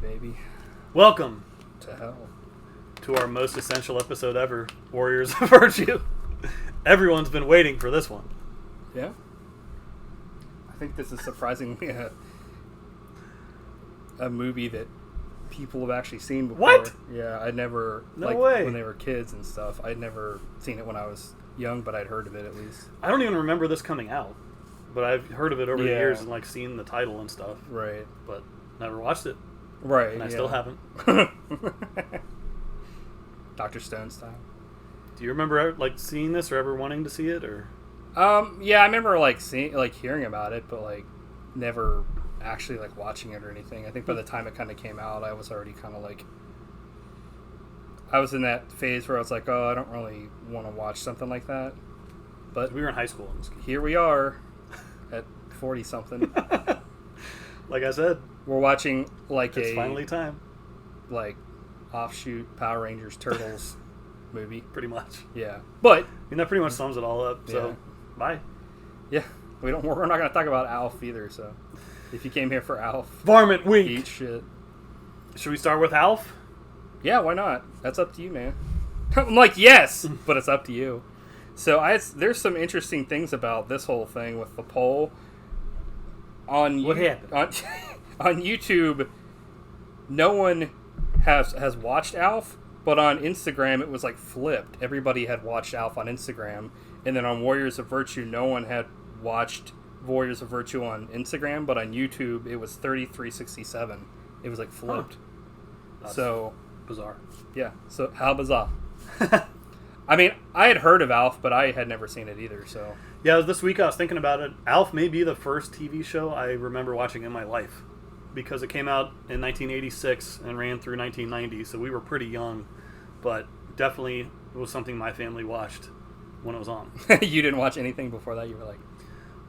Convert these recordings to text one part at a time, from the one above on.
Baby. Welcome to hell. To our most essential episode ever, Warriors of Virtue. Everyone's been waiting for this one. Yeah. I think this is surprisingly a movie that people have actually seen before. What? Yeah, I'd never... No way. When they were kids and stuff. I'd never seen it when I was young, but I'd heard of it at least. I don't even remember this coming out. But I've heard of it over the years and seen the title and stuff. Right. But never watched it. Right, and I still haven't. Dr. Stone style. Do you remember seeing this or ever wanting to see it, or? Yeah, I remember hearing about it, but never actually watching it or anything. I think by the time it kind of came out, I was already kind of I was in that phase where I was like, oh, I don't really want to watch something like that. But we were in high school. Here we are at 40 something. Like I said, we're watching it's finally time. Offshoot Power Rangers Turtles movie. Pretty much. Yeah. But that pretty much sums it all up. So bye. Yeah. We're not going to talk about Alf either, so if you came here for Alf, Varmint week. Eat shit. Should we start with Alf? Yeah, why not? That's up to you, man. I'm yes, but it's up to you. So there's some interesting things about this whole thing with the poll. What happened? On YouTube, no one has watched Alf, but on Instagram it was flipped. Everybody had watched Alf on Instagram, and then on Warriors of Virtue, no one had watched Warriors of Virtue on Instagram, but on YouTube it was 3367. It was flipped. Huh. So bizarre. Yeah. So how bizarre. I mean, I had heard of Alf, but I had never seen it either, so... Yeah, this week I was thinking about it. Alf may be the first TV show I remember watching in my life, because it came out in 1986 and ran through 1990, so we were pretty young, but definitely it was something my family watched when it was on. You didn't watch anything before that? You were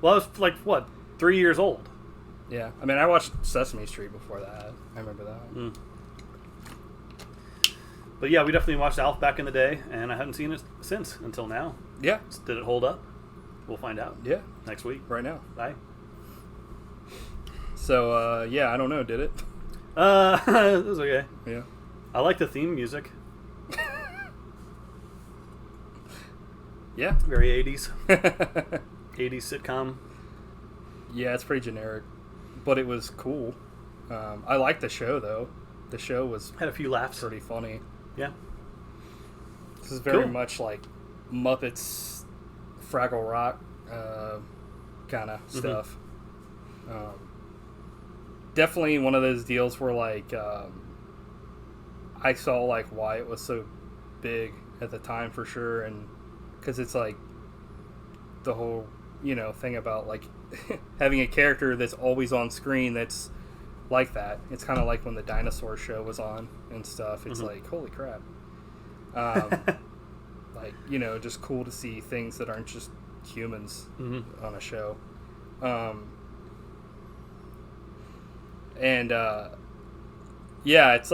Well, I was 3 years old. Yeah, I mean, I watched Sesame Street before that. I remember that. Mm. But yeah, we definitely watched Alf back in the day, and I haven't seen it since until now. Yeah. Did it hold up? We'll find out. Yeah. Next week. Right now. Bye. So, yeah, I don't know. Did it? It was okay. Yeah. I like the theme music. Yeah. Very 80s. 80s sitcom. Yeah, it's pretty generic, but it was cool. I liked the show, though. The show had a few laughs. Pretty funny. Yeah. This is very much like Muppets, Fraggle Rock kind of stuff. Definitely one of those deals where I saw why it was so big at the time for sure, and because it's the whole thing about having a character that's always on screen that's like that. It's kind of like when the dinosaur show was on and stuff. It's holy crap. Just cool to see things that aren't just humans on a show. It's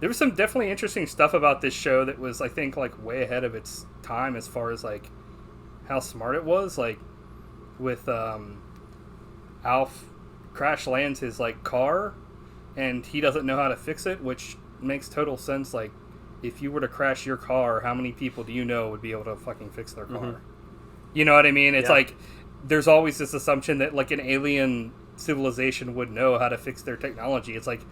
there was some definitely interesting stuff about this show that was, I think, way ahead of its time as far as how smart it was. With Alf crash lands his car, and he doesn't know how to fix it, which makes total sense. If you were to crash your car, how many people do you know would be able to fucking fix their car? You know what I mean? It's there's always this assumption that an alien civilization would know how to fix their technology. It's like,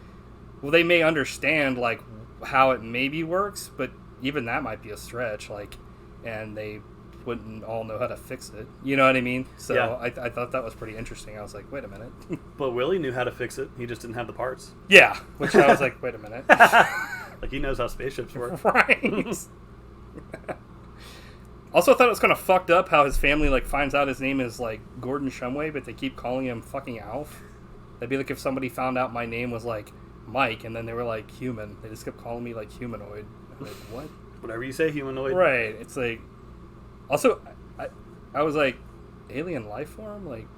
well, they may understand like how it maybe works, but even that might be a stretch. Like, and they wouldn't all know how to fix it. You know what I mean? So Yeah. I thought that was pretty interesting. I was like, wait a minute. But Willie knew how to fix it. He just didn't have the parts. Yeah, which I was like, wait a minute. Like, he knows how spaceships work. Right. Also, I thought it was kind of fucked up how his family like finds out his name is like Gordon Shumway, but they keep calling him fucking Alf. That'd be like if somebody found out my name was like Mike, and then they were like human. They just kept calling me like humanoid. I'm like, what? Whatever you say, humanoid. Right. It's like. Also, I was like, alien life form? Like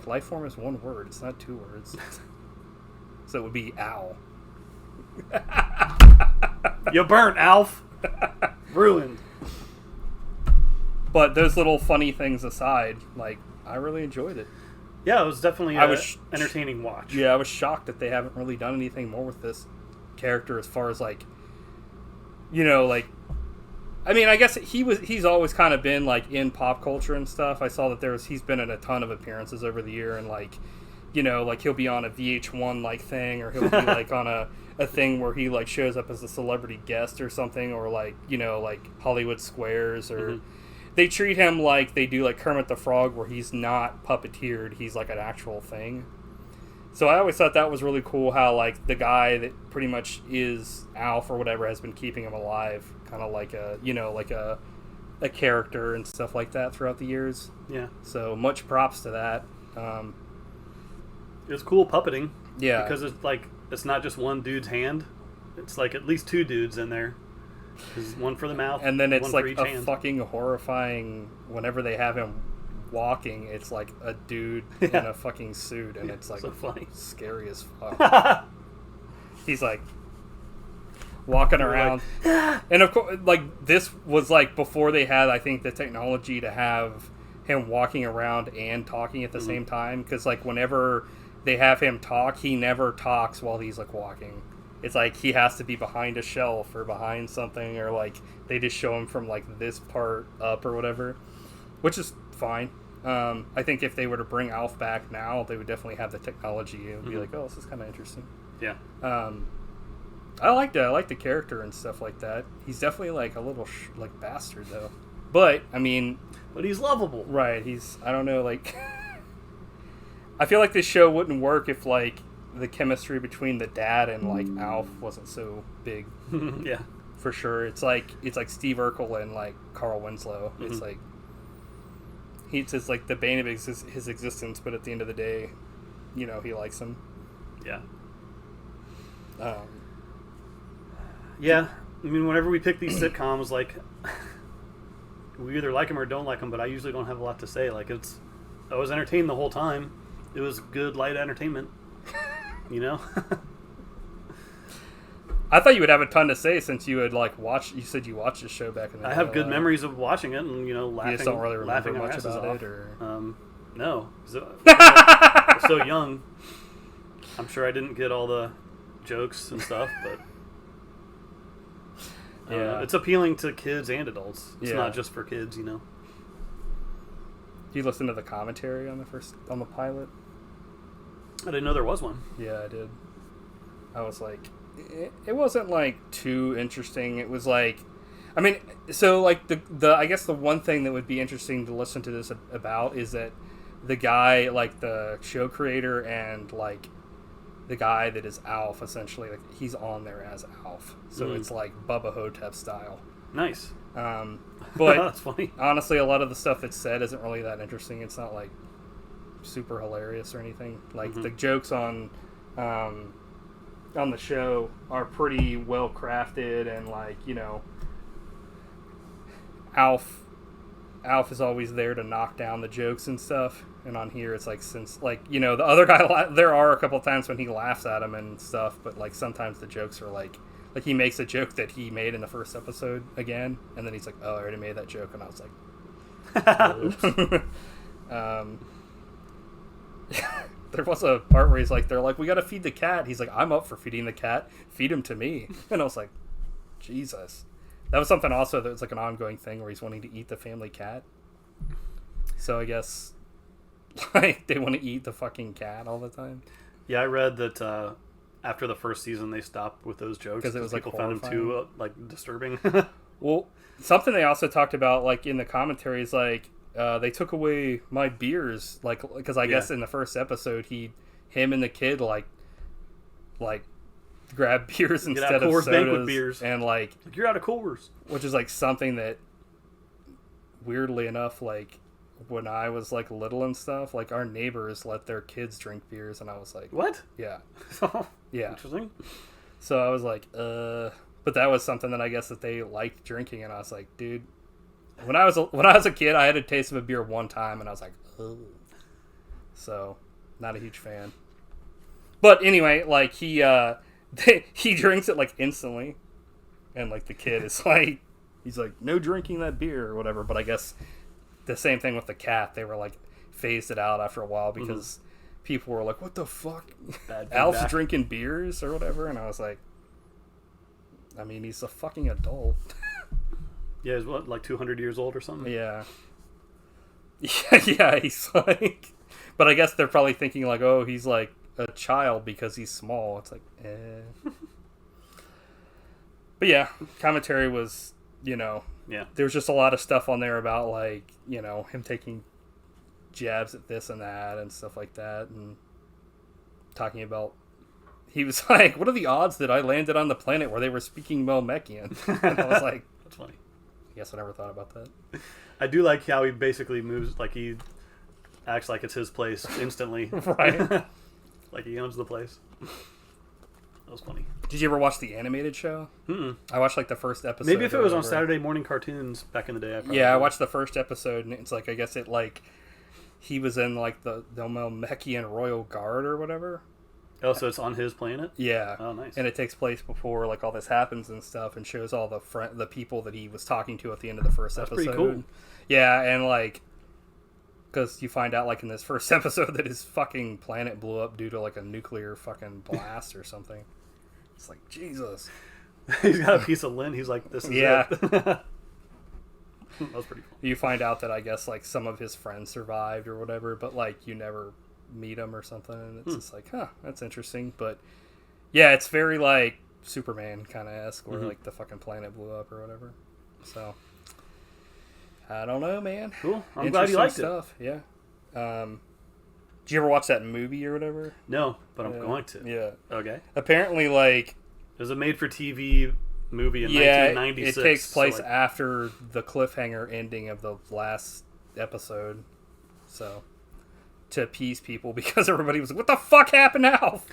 life form is one word. It's not two words. So it would be owl. You burnt, Alf. Ruined. But those little funny things aside, like, I really enjoyed it. Yeah, it was definitely an entertaining watch. Yeah, I was shocked that they haven't really done anything more with this character as far as, like, you know, like, I mean, I guess he's always kind of been, like, in pop culture and stuff. I saw that he's been in a ton of appearances over the year, and, like, you know, like, he'll be on a VH1, like, thing, or he'll be, like, on a thing where he, like, shows up as a celebrity guest or something, or, like, you know, like, Hollywood Squares, or they treat him like they do, like, Kermit the Frog, where he's not puppeteered, he's, like, an actual thing. So I always thought that was really cool how, like, the guy that pretty much is Alf or whatever has been keeping him alive, kind of like a, you know, like a character and stuff like that throughout the years. Yeah. So much props to that. It was cool puppeting. Yeah. Because it's like, it's not just one dude's hand. It's like at least two dudes in there. There's one for the mouth. And then it's one like for a each hand. fucking horrifying, whenever they have him walking, it's like a dude in a fucking suit, and it's like so funny. Scary as fuck. He's like walking around. Like, and of course, like, this was like before they had, I think, the technology to have him walking around and talking at the same time, because like whenever they have him talk, he never talks while he's like walking. It's like he has to be behind a shelf or behind something, or like they just show him from like this part up or whatever, which is fine. I think if they were to bring Alf back now, they would definitely have the technology. It would be like, oh, this is kind of interesting. Yeah. I liked it. I like the character and stuff like that. He's definitely like a little like bastard though. But I mean, but he's lovable. Right. He's, I don't know, like I feel like this show wouldn't work if like the chemistry between the dad and like Alf wasn't so big. Yeah. For sure. It's like Steve Urkel and like Carl Winslow. It's like he's just like the bane of his existence, but at the end of the day, you know, he likes him. Yeah. Yeah. I mean, whenever we pick these sitcoms, like, we either like them or don't like them, but I usually don't have a lot to say. Like, I was entertained the whole time. It was good, light entertainment. You know? I thought you would have a ton to say since you had like watched. You said you watched the show back in the day. I have good memories of watching it, and laughing. You just don't really remember laughing much about off. it, or no, I was so young. I'm sure I didn't get all the jokes and stuff, but yeah, it's appealing to kids and adults. It's not just for kids, Do you listen to the commentary on the pilot? I didn't know there was one. Yeah, I did. I was like, it wasn't like too interesting. It was like, I mean, so like the I guess the one thing that would be interesting to listen to this about is that the guy, like the show creator and like the guy that is Alf, essentially, like he's on there as Alf, so it's like Bubba Hotep style. Nice. But that's funny. Honestly, a lot of the stuff that's said isn't really that interesting. It's not like super hilarious or anything. Like the jokes on the show are pretty well crafted, and like, Alf is always there to knock down the jokes and stuff. And on here, it's like, since like, the other guy, there are a couple of times when he laughs at him and stuff, but like sometimes the jokes are like he makes a joke that he made in the first episode again, and then he's like, oh, I already made that joke, and I was like, there was a part where they're like, we gotta feed the cat. He's like, I'm up for feeding the cat. Feed him to me. And I was like, Jesus. That was something also that was like an ongoing thing where he's wanting to eat the family cat. So I guess, Like, they want to eat the fucking cat all the time. Yeah, I read that after the first season they stopped with those jokes because it was like people found them too disturbing. Well, something they also talked about, like in the commentary, is like they took away my beers, like because I guess in the first episode him and the kid like grab beers instead of sodas, banquet beers, and like you're out of Coors, which is like something that weirdly enough, like when I was like little and stuff, like our neighbors let their kids drink beers, and I was like, what? Yeah. Yeah. Interesting. So I was like, but that was something that I guess that they liked drinking, and I was like, dude, when I was a kid, I had a taste of a beer one time, and I was like, oh. So, not a huge fan. But anyway, like he drinks it like instantly, and like the kid is like, he's like, no drinking that beer or whatever. But I guess the same thing with the cat. They were like phased it out after a while because people were like, what the fuck? Alf's drinking beers or whatever, and I was like, I mean, he's a fucking adult. Yeah, he's what, like 200 years old or something? Yeah. Yeah, he's like... But I guess they're probably thinking like, oh, he's like a child because he's small. It's like, But yeah, commentary was, Yeah. There was just a lot of stuff on there about like, him taking jabs at this and that and stuff like that, and talking about... He was like, what are the odds that I landed on the planet where they were speaking Melmekian? And I was like... That's funny. I guess I never thought about that. I do like how he basically moves, like he acts like it's his place instantly. Right. Like he owns the place. That was funny. Did you ever watch the animated show? Mm-mm. I watched like the first episode. Maybe if it was on Saturday morning cartoons back in the day. I watched the first episode, and it's like, I guess it like... He was in like the Melmekian Royal Guard or whatever. Oh, so it's on his planet? Yeah. Oh, nice. And it takes place before like all this happens and stuff, and shows all the people that he was talking to at the end of the first episode. That's pretty cool. Yeah, and like, because you find out like in this first episode that his fucking planet blew up due to like a nuclear fucking blast or something. It's like, Jesus. He's got a piece of lint. He's like, this is it. That was pretty cool. You find out that I guess like some of his friends survived or whatever, but like you never meet him or something, and it's just like, huh, that's interesting. But yeah, it's very like Superman kind of esque, where like the fucking planet blew up or whatever. So I don't know, man. Cool. I'm glad you liked stuff. It. Yeah. Did you ever watch that movie or whatever? No, but I'm going to. Yeah. Okay. Apparently, like, there's a made-for-TV movie in 1996. It takes place so like, after the cliffhanger ending of the last episode. So, to appease people, because everybody was like, what the fuck happened to Alf?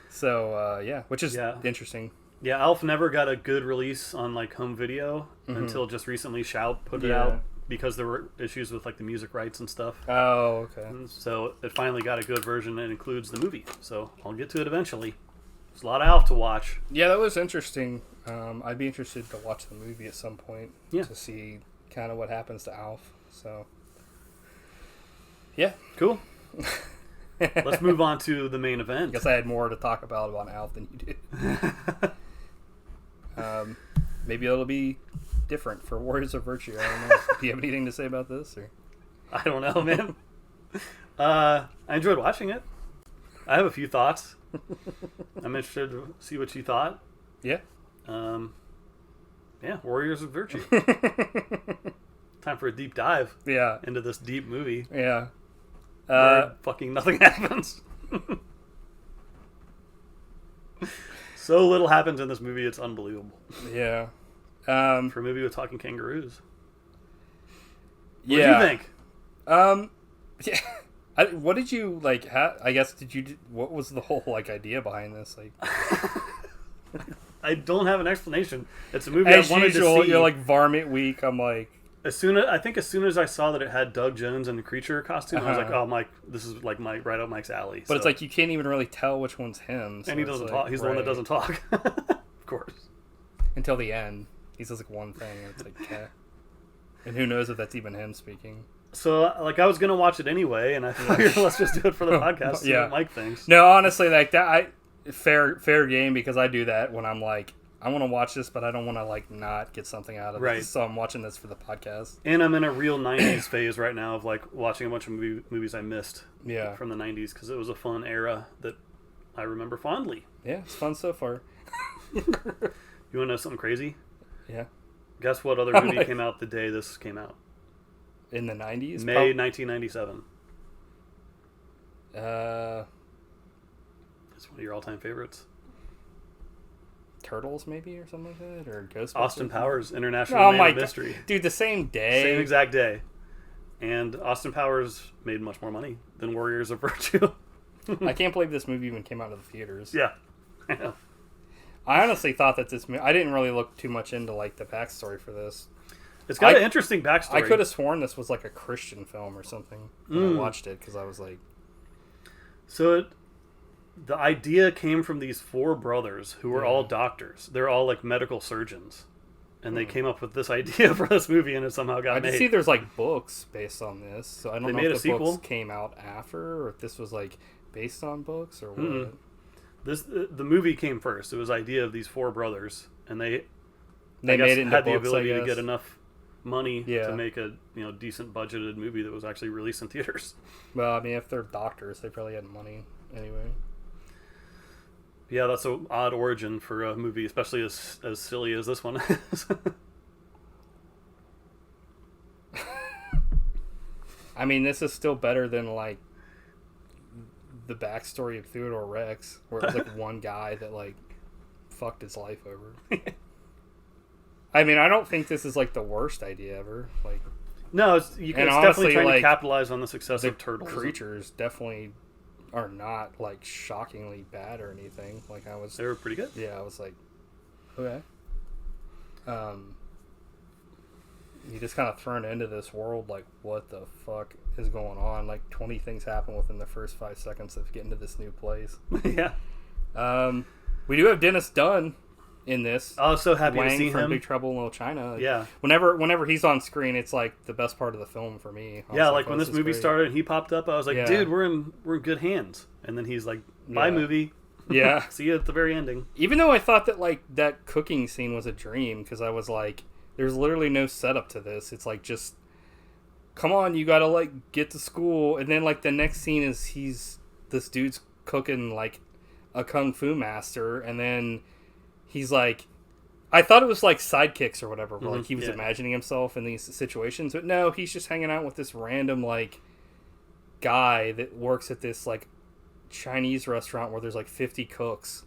So, yeah, which is interesting. Yeah, Alf never got a good release on like home video until just recently Shout put it out, because there were issues with like the music rights and stuff. Oh, okay. And so it finally got a good version that includes the movie. So I'll get to it eventually. There's a lot of Alf to watch. Yeah, that was interesting. I'd be interested to watch the movie at some point to see kind of what happens to Alf. So, yeah. Cool. Let's move on to the main event. I guess I had more to talk about Alf than you did. Maybe it'll be different for Warriors of Virtue. I don't know. Do you have anything to say about this? Or? I don't know, man. I enjoyed watching it. I have a few thoughts. I'm interested to see what you thought. Yeah. Yeah, Warriors of Virtue. Time for a deep dive. Yeah. Into this deep movie. Yeah. Where fucking nothing happens. So little happens in this movie, it's unbelievable. Yeah. For a movie with talking kangaroos. What do you think? Yeah. What did you like? I guess what was the whole like idea behind this? Like, I don't have an explanation. It's a movie as I wanted usual, to see. You're like Varmint week. I'm like, as soon as I saw that it had Doug Jones in the creature costume, I was like, oh, Mike, this is like right up Mike's alley. But it's like you can't even really tell which one's him. So and he doesn't talk. He's the one that doesn't talk. Of course. Until the end, he says like one thing, and it's like, and who knows if that's even him speaking. So, like, I was gonna watch it anyway, and I figured let's just do it for the podcast. See what Mike thinks. No, honestly, like that, fair game, because I do that when I'm like, I want to watch this, but I don't want to like not get something out of it. So I'm watching this for the podcast. And I'm in a real 90s phase right now of like watching a bunch of movies I missed from the 90s because it was a fun era that I remember fondly. Yeah, it's fun so far. You want to know something crazy? Yeah. Guess what other movie came out the day this came out? In the 90s? May 1997. It's one of your all-time favorites. Turtles, maybe, or something like that? Or Ghostbusters? Austin Powers, International Man of Mystery. Dude, the same day. Same exact day. And Austin Powers made much more money than Warriors of Virtue. I can't believe this movie even came out of the theaters. Yeah. I know. I honestly thought that this movie... I didn't really look too much into, like, the backstory for this. It's got an interesting backstory. I could have sworn this was, like, a Christian film or something when I watched it, because I was like... So, the idea came from these 4 brothers who were all doctors. They're all, like, medical surgeons. And they came up with this idea for this movie, and it somehow got made. I can see there's, like, books based on this, so I don't know if the sequel? books came out after, or if this was, like, based on books, or what. The movie came first. It was the idea of these 4 brothers, and they made it into had the books, ability to get enough money to make a decent budgeted movie that was actually released in theaters. Well, I mean, if they're doctors, they probably had money anyway. Yeah, that's an odd origin for a movie, especially as silly as this one is. I mean, this is still better than, like, the backstory of Theodore Rex, where it was, like, one guy that, like, fucked his life over. I mean, I don't think this is, like, the worst idea ever. Like, no, it's definitely trying to capitalize on the success of turtles. Creatures definitely are not, like, shockingly bad or anything. Like, they were pretty good. Yeah, I was like, okay. You just kind of thrown into this world, like, what the fuck is going on? Like, 20 things happen within the first 5 seconds of getting to this new place. Yeah. We do have Dennis Dunn in this. Oh, so happy to see from him. Big Trouble in Little China. Yeah. Whenever he's on screen, it's like the best part of the film for me. Yeah, like when this movie started and he popped up, I was like, dude, we're in good hands. And then he's like, bye movie. Yeah. See you at the very ending. Even though I thought that, like, that cooking scene was a dream, because I was like, there's literally no setup to this. It's like, just, come on, you gotta, like, get to school. And then, like, the next scene is this dude's cooking, like, a kung fu master. And then he's like, I thought it was, like, sidekicks or whatever, where, like, he was imagining himself in these situations. But no, he's just hanging out with this random, like, guy that works at this, like, Chinese restaurant where there's, like, 50 cooks.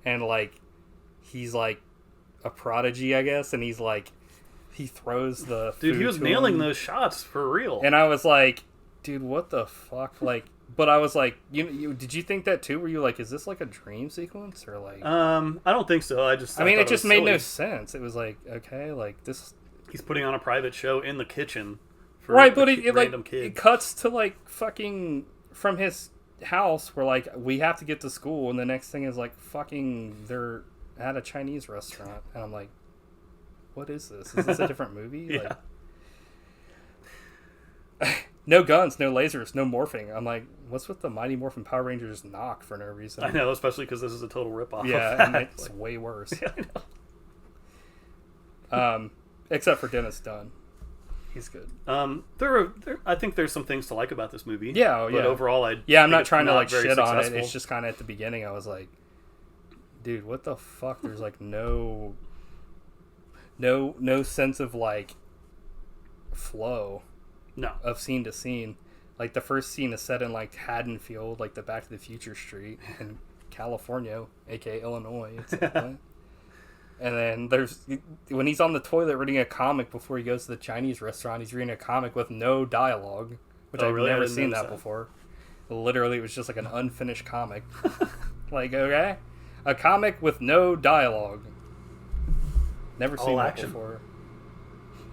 And, like, he's, like, a prodigy, I guess. And he's, like, he throws the dude, food he was to nailing him. those shots for real. And I was like, dude, what the fuck? Like, but I was like, you did you think that too? Were you like, is this like a dream sequence or like? I don't think so. I mean, it just made no sense. It was like, okay, like this. He's putting on a private show in the kitchen. For right, but it cuts to like fucking from his house where like we have to get to school, and the next thing is like fucking they're at a Chinese restaurant, and I'm like, what is this? Is this a different movie? Yeah. Like, no guns, no lasers, no morphing. I'm like, what's with the Mighty Morphin Power Rangers knock for no reason? I know, especially because this is a total ripoff. Yeah, and it's like, way worse. Yeah, I know. Except for Dennis Dunn. He's good. I think there's some things to like about this movie. Yeah, but overall, I'm not trying to like shit on it. It's just kind of at the beginning, I was like, dude, what the fuck? There's like no sense of like flow. No. Of scene to scene. Like the first scene is set in like Haddonfield, like the Back to the Future street in California, aka Illinois. It's like, what? And then there's when he's on the toilet reading a comic before he goes to the Chinese restaurant, he's reading a comic with no dialogue, which I've never seen that before. Literally, it was just like an unfinished comic. Like, okay, a comic with no dialogue. Never seen that before.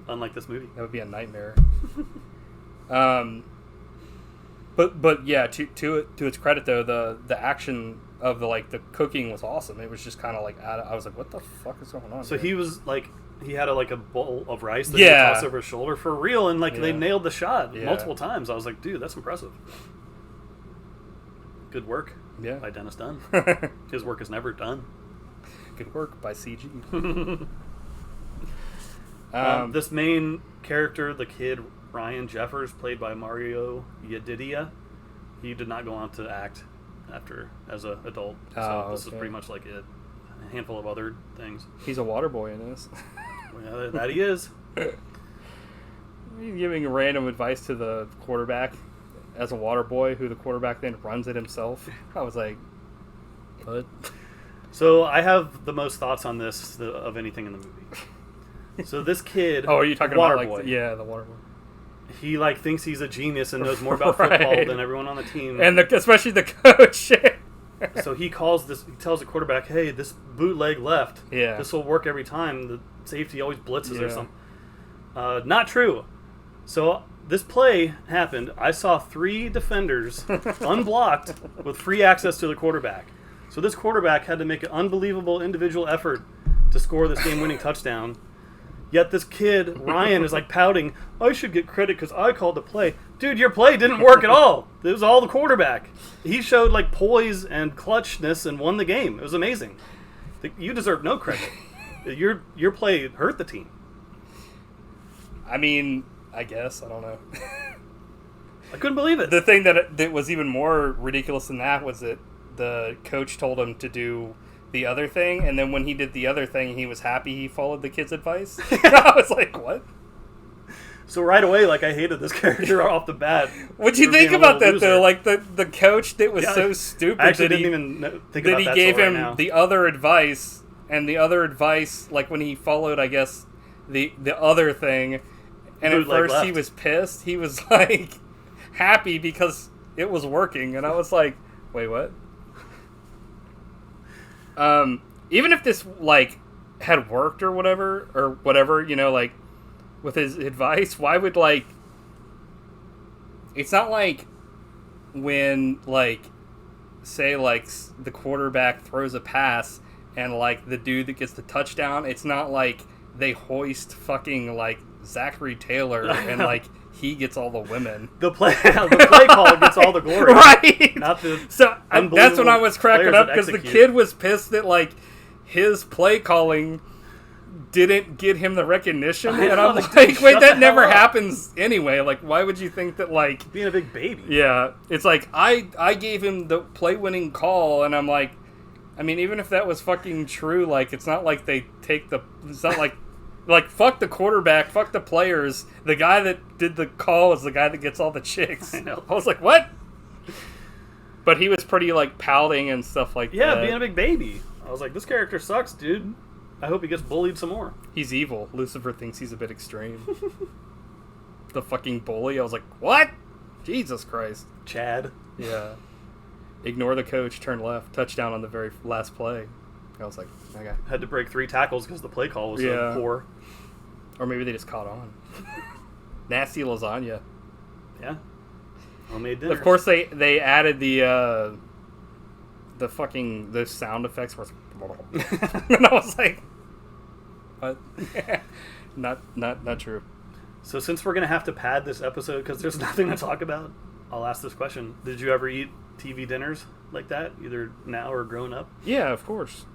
Unlike this movie, that would be a nightmare. But yeah, to its credit though, the action of the cooking was awesome. It was just kind of like I was like, what the fuck is going on? So here? he was like, he had a bowl of rice that he tossed over his shoulder for real, and they nailed the shot multiple times. I was like, dude, that's impressive. Good work, by Dennis Dunn. His work is never done. Good work by CG. This main character, the kid Ryan Jeffers, played by Mario Yedidia, he did not go on to act after as an adult. So this is pretty much like it. A handful of other things. He's a water boy in this. Well, that he is. He's giving random advice to the quarterback as a water boy, who the quarterback then runs it himself. I was like, what? So I have the most thoughts on this of anything in the movie. So this kid, are you talking water about boy, the water boy? He thinks he's a genius and knows more about football than everyone on the team, and especially the coach. So he tells the quarterback, "Hey, this bootleg left. Yeah, this will work every time. The safety always blitzes or something." Not true. So this play happened. I saw 3 defenders unblocked with free access to the quarterback. So this quarterback had to make an unbelievable individual effort to score this game-winning touchdown. Yet this kid, Ryan, is like pouting, I should get credit because I called the play. Dude, your play didn't work at all. It was all the quarterback. He showed like poise and clutchness and won the game. It was amazing. You deserve no credit. Your play hurt the team. I mean, I guess. I don't know. I couldn't believe it. The thing that was even more ridiculous than that was that the coach told him to do the other thing, and then when he did the other thing, he was happy he followed the kid's advice. I was like, what? So right away, like, I hated this character off the bat. What'd you think about that, though? Like, the coach that was so stupid I actually that didn't even think about he that gave him now. the other advice, and the other advice, like, when he followed, I guess, the other thing, and at first he was pissed. He was, like, happy because it was working, and I was like, wait, what? Even if this, like, had worked or whatever, you know, like, with his advice, why would, like, it's not like when, like, say, like, the quarterback throws a pass and, like, the dude that gets the touchdown, it's not like they hoist fucking, like, Zachary Taylor and, like, he gets all the women. The play call gets all the glory. Right! Not the that's when I was cracking up, because the kid was pissed that, like, his play calling didn't get him the recognition. And I'm like, wait, that never happens anyway. Like, why would you think that, like... Being a big baby. Yeah. It's like, I gave him the play-winning call, and I'm like, I mean, even if that was fucking true, like, it's not like they take the... It's not like... Like, fuck the quarterback, fuck the players. The guy that did the call is the guy that gets all the chicks. I know. I was like, what? But he was pretty, like, pouting and stuff like that. Yeah, being a big baby. I was like, this character sucks, dude. I hope he gets bullied some more. He's evil. Lucifer thinks he's a bit extreme. The fucking bully. I was like, what? Jesus Christ. Chad. Yeah. Ignore the coach, turn left. Touchdown on the very last play. I was like, okay. Had to break 3 tackles because the play call was so poor. Or maybe they just caught on. Nasty lasagna. Yeah. Homemade dinner. Of course, they added the fucking those sound effects where it's and I was like, what? not true. So since we're gonna have to pad this episode because there's nothing to talk about, I'll ask this question: did you ever eat TV dinners like that, either now or growing up? Yeah, of course.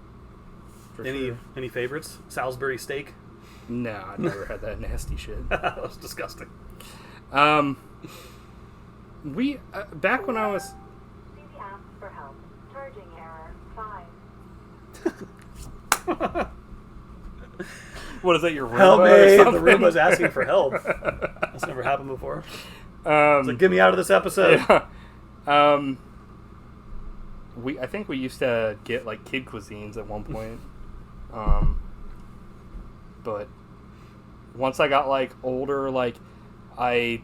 Any favorites? Salisbury steak? No, I never had that nasty shit. That was disgusting. We back when I was. See the app for help. Charging error 5. What is that? Your Roomba? Help me! Or The something? Roomba's asking for help. That's never happened before. It's like, get me out of this episode. Yeah. I think we used to get like kid cuisines at one point. But once I got like older, like I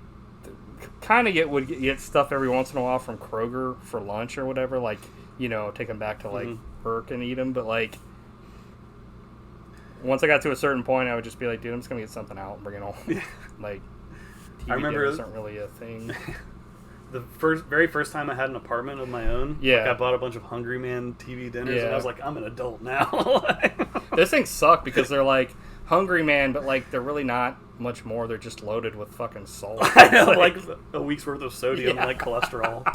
kind of would get stuff every once in a while from Kroger for lunch or whatever. Like, you know, take them back to like work and eat them. But like, once I got to a certain point, I would just be like, dude, I'm just gonna get something out and bring it home. Yeah. Like, TV I remember dinners aren't really a thing. The very first time I had an apartment of my own, like I bought a bunch of Hungry Man TV dinners, and I was like, I'm an adult now. Those things suck because they're like Hungry Man, but like they're really not much more. They're just loaded with fucking salt. I know, like a week's worth of sodium and like cholesterol.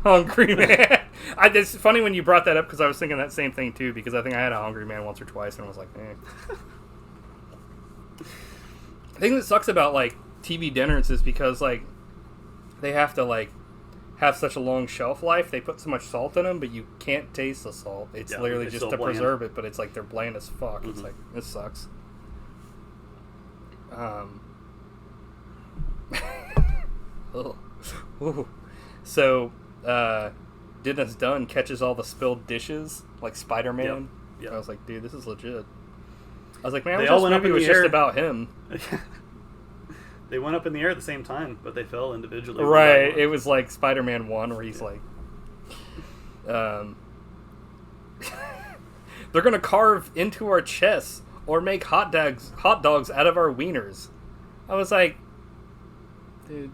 Hungry Man. It's funny when you brought that up because I was thinking that same thing too. Because I think I had a Hungry Man once or twice and was like, eh. The thing that sucks about like TV dinners is because like they have to like have such a long shelf life. They put so much salt in them, but you can't taste the salt. It's literally just to preserve it, but it's like they're bland as fuck. It's like, this sucks. So, Dennis Dunn catches all the spilled dishes like Spider-Man. Yep. I was like, dude, this is legit. I was like, man, this movie was just about him. They went up in the air at the same time, but they fell individually. Right. It was like Spider-Man 1 where he's like... they're going to carve into our chests or make hot dogs out of our wieners. I was like... Dude,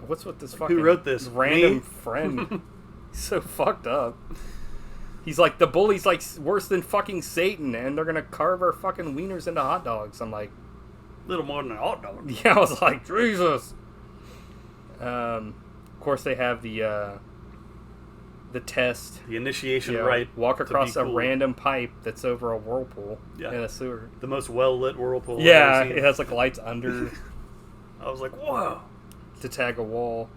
what's with this fucking... Who wrote this? Random friend. He's so fucked up. He's like, the bully's like worse than fucking Satan, and they're going to carve our fucking wieners into hot dogs. I'm like... Little more than a hot dog. Yeah, I was like, Jesus. Of course, they have the test. The initiation rite. Walk across a random pipe that's over a whirlpool in a sewer. The most well-lit whirlpool I've Yeah, ever seen. it has like lights under. I was like, whoa. To tag a wall.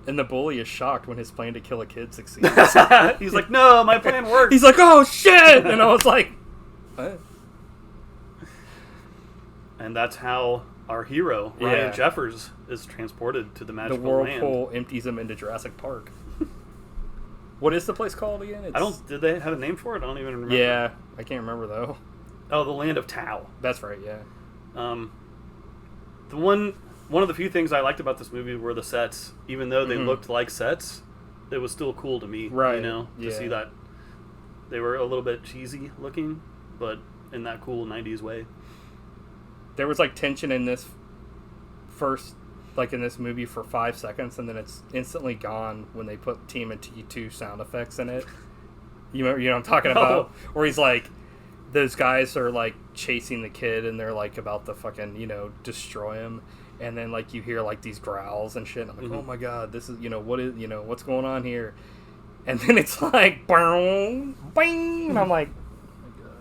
And the bully is shocked when his plan to kill a kid succeeds. He's like, no, my plan worked. He's like, oh shit! And I was like, what? And that's how our hero, Ryan Jeffers, is transported to the magical land. The whirlpool empties him into Jurassic Park. What is the place called again? Did they have a name for it? I don't even remember. Yeah, I can't remember though. Oh, the Land of Tao. That's right, yeah. The one of the few things I liked about this movie were the sets. Even though they looked like sets, it was still cool to me, right? You know, to see that they were a little bit cheesy looking, but in that cool 90s way. There was like tension in this in this movie for 5 seconds, and then it's instantly gone when they put TMNT 2 sound effects in it. You know what I'm talking about? Where he's like, those guys are like chasing the kid, and they're like about to fucking, destroy him. And then like you hear like these growls and shit. And I'm like, oh my god, this is, what's going on here? And then it's like, bang, bang, and I'm like, oh my god.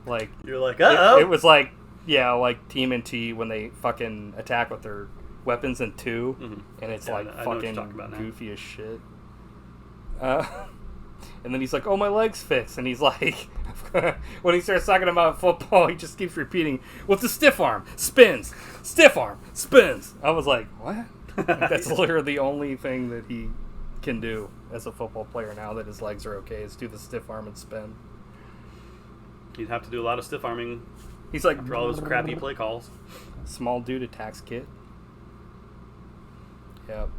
Like, you're like, uh-oh. It was like, yeah, like TMNT when they fucking attack with their weapons in 2, and it's like fucking goofy as shit. And then he's like, oh, my leg's fixed. And he's like, when he starts talking about football, he just keeps repeating, what's a stiff arm? Spins. Stiff arm. Spins. I was like, what? That's literally the only thing that he can do as a football player now that his legs are okay, is do the stiff arm and spin. You'd have to do a lot of stiff arming. He's like, after all those crappy play calls. Small dude attacks kid. Yep.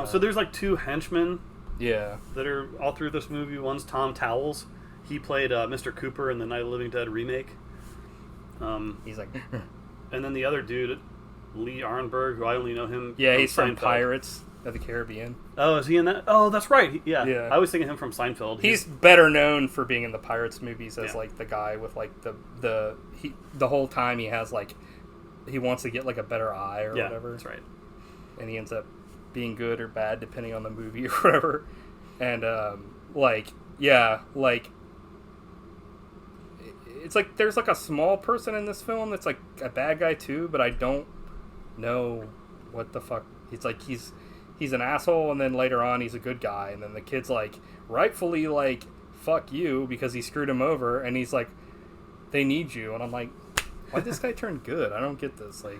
So there's like 2 henchmen. Yeah. That are all through this movie. One's Tom Towles. He played Mr. Cooper in the Night of the Living Dead remake. He's like... And then the other dude, Lee Arnberg, who I only know him Yeah, from he's from Seinfeld. Pirates of the Caribbean. Oh, is he in that? Oh, that's right. Yeah. I was thinking him from Seinfeld. He's better known for being in the Pirates movies as like the guy with like the whole time he has like, he wants to get like a better eye or whatever. That's right. And he ends up being good or bad depending on the movie or whatever. And it's like there's like a small person in this film that's like a bad guy too, but I don't know what the fuck. It's like he's an asshole, and then later on he's a good guy, and then the kid's like rightfully like fuck you because he screwed him over, and he's like, they need you, and I'm like, why'd this guy turn good? I don't get this. Like,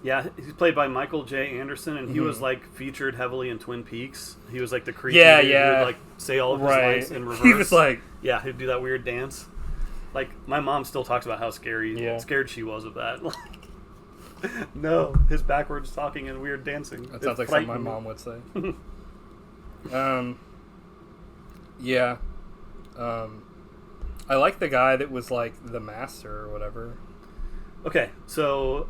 yeah, he's played by Michael J. Anderson, and he was like featured heavily in Twin Peaks. He was like the creepy dude who would like say all of his lines in reverse. He was like, yeah, he'd do that weird dance. Like, my mom still talks about how scared she was of that. Like, no, his backwards talking and weird dancing. That sounds like something my mom would say. Yeah. I like the guy that was like the master or whatever. Okay, so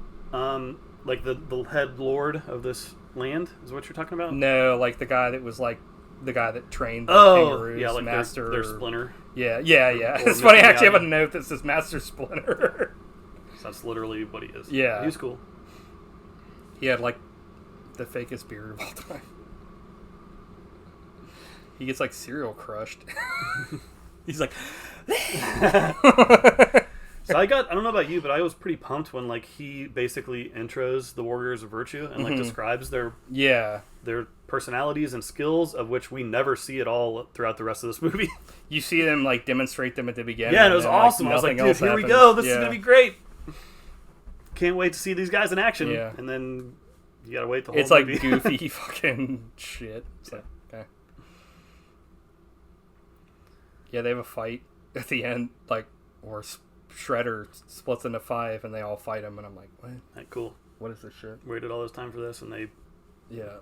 like the head lord of this land is what you're talking about? No, like the guy that was like the guy that trained the kangaroos. Yeah, like Master their Splinter. Yeah. It's funny, I actually have a note that says Master Splinter. That's literally what he is. Yeah. He's cool. He had like the fakest beard of all time. He gets like cereal crushed. He's like. So I don't know about you, but I was pretty pumped when like he basically intros the Warriors of Virtue and like describes their personalities and skills, of which we never see at all throughout the rest of this movie. You see them like demonstrate them at the beginning. Yeah, and it was awesome. Like, I was like, dude, here happens. we go. This is gonna be great. Can't wait to see these guys in action. Yeah. And then you gotta wait the whole It's movie. like goofy fucking shit. It's like, okay. Yeah, they have a fight at the end, like, or Shredder splits into 5 and they all fight him, and I'm like, what? Like, cool. What is this shit? Waited all this time for this, and they Yeah.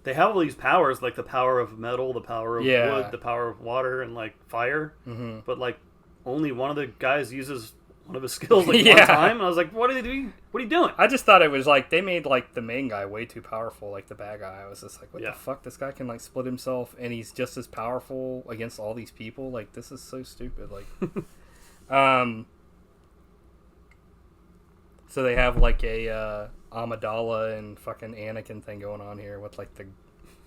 have all these powers, like the power of metal, the power of wood, the power of water, and like fire. Mm-hmm. But like only one of the guys uses one of his skills like one time, and I was like, what are they doing? What are you doing? I just thought it was like they made like the main guy way too powerful, like the bad guy. I was just like, what the fuck? This guy can like split himself, and he's just as powerful against all these people. Like, this is so stupid. Like, so they have like a Amidala and fucking Anakin thing going on here with like the